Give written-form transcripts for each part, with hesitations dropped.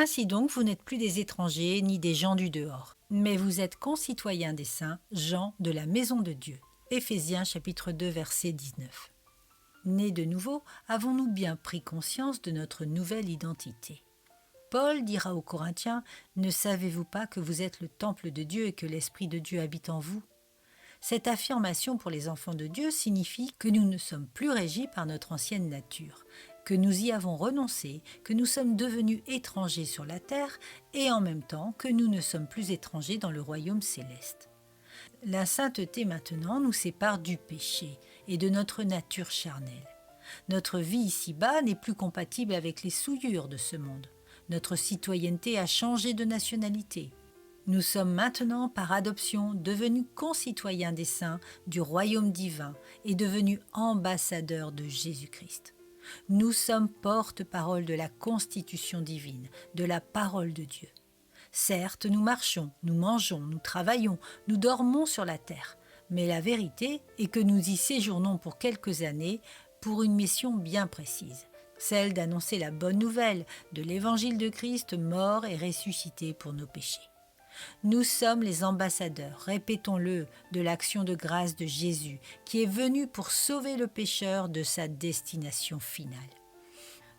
Ainsi donc, vous n'êtes plus des étrangers ni des gens du dehors, mais vous êtes concitoyens des saints, gens de la maison de Dieu. Éphésiens chapitre 2 verset 19. Nés de nouveau, avons-nous bien pris conscience de notre nouvelle identité? Paul dira aux Corinthiens, « Ne savez-vous pas que vous êtes le temple de Dieu et que l'Esprit de Dieu habite en vous ?» Cette affirmation pour les enfants de Dieu signifie que nous ne sommes plus régis par notre ancienne nature, que nous y avons renoncé, que nous sommes devenus étrangers sur la terre et en même temps que nous ne sommes plus étrangers dans le royaume céleste. La sainteté maintenant nous sépare du péché et de notre nature charnelle. Notre vie ici-bas n'est plus compatible avec les souillures de ce monde. Notre citoyenneté a changé de nationalité. Nous sommes maintenant, par adoption, devenus concitoyens des saints du royaume divin et devenus ambassadeurs de Jésus-Christ. Nous sommes porte-parole de la constitution divine, de la parole de Dieu. Certes, nous marchons, nous mangeons, nous travaillons, nous dormons sur la terre, mais la vérité est que nous y séjournons pour quelques années pour une mission bien précise, celle d'annoncer la bonne nouvelle de l'évangile de Christ mort et ressuscité pour nos péchés. Nous sommes les ambassadeurs, répétons-le, de l'action de grâce de Jésus, qui est venu pour sauver le pécheur de sa destination finale.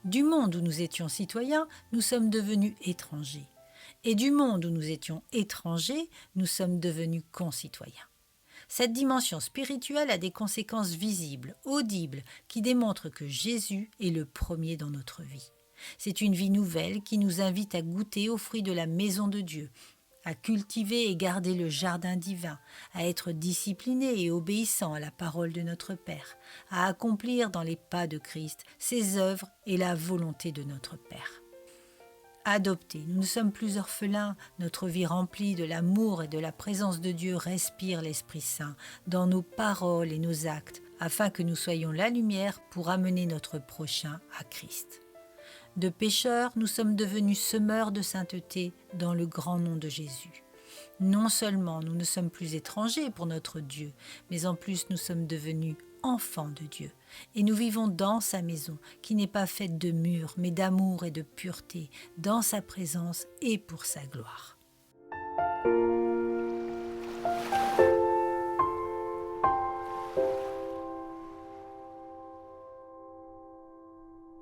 Du monde où nous étions citoyens, nous sommes devenus étrangers. Et du monde où nous étions étrangers, nous sommes devenus concitoyens. Cette dimension spirituelle a des conséquences visibles, audibles, qui démontrent que Jésus est le premier dans notre vie. C'est une vie nouvelle qui nous invite à goûter aux fruits de la maison de Dieu, à cultiver et garder le jardin divin, à être discipliné et obéissant à la parole de notre Père, à accomplir dans les pas de Christ ses œuvres et la volonté de notre Père. Adoptés, nous ne sommes plus orphelins, notre vie remplie de l'amour et de la présence de Dieu respire l'Esprit Saint dans nos paroles et nos actes, afin que nous soyons la lumière pour amener notre prochain à Christ. De pécheurs, nous sommes devenus semeurs de sainteté dans le grand nom de Jésus. Non seulement nous ne sommes plus étrangers pour notre Dieu, mais en plus nous sommes devenus enfants de Dieu. Et nous vivons dans sa maison, qui n'est pas faite de murs, mais d'amour et de pureté, dans sa présence et pour sa gloire.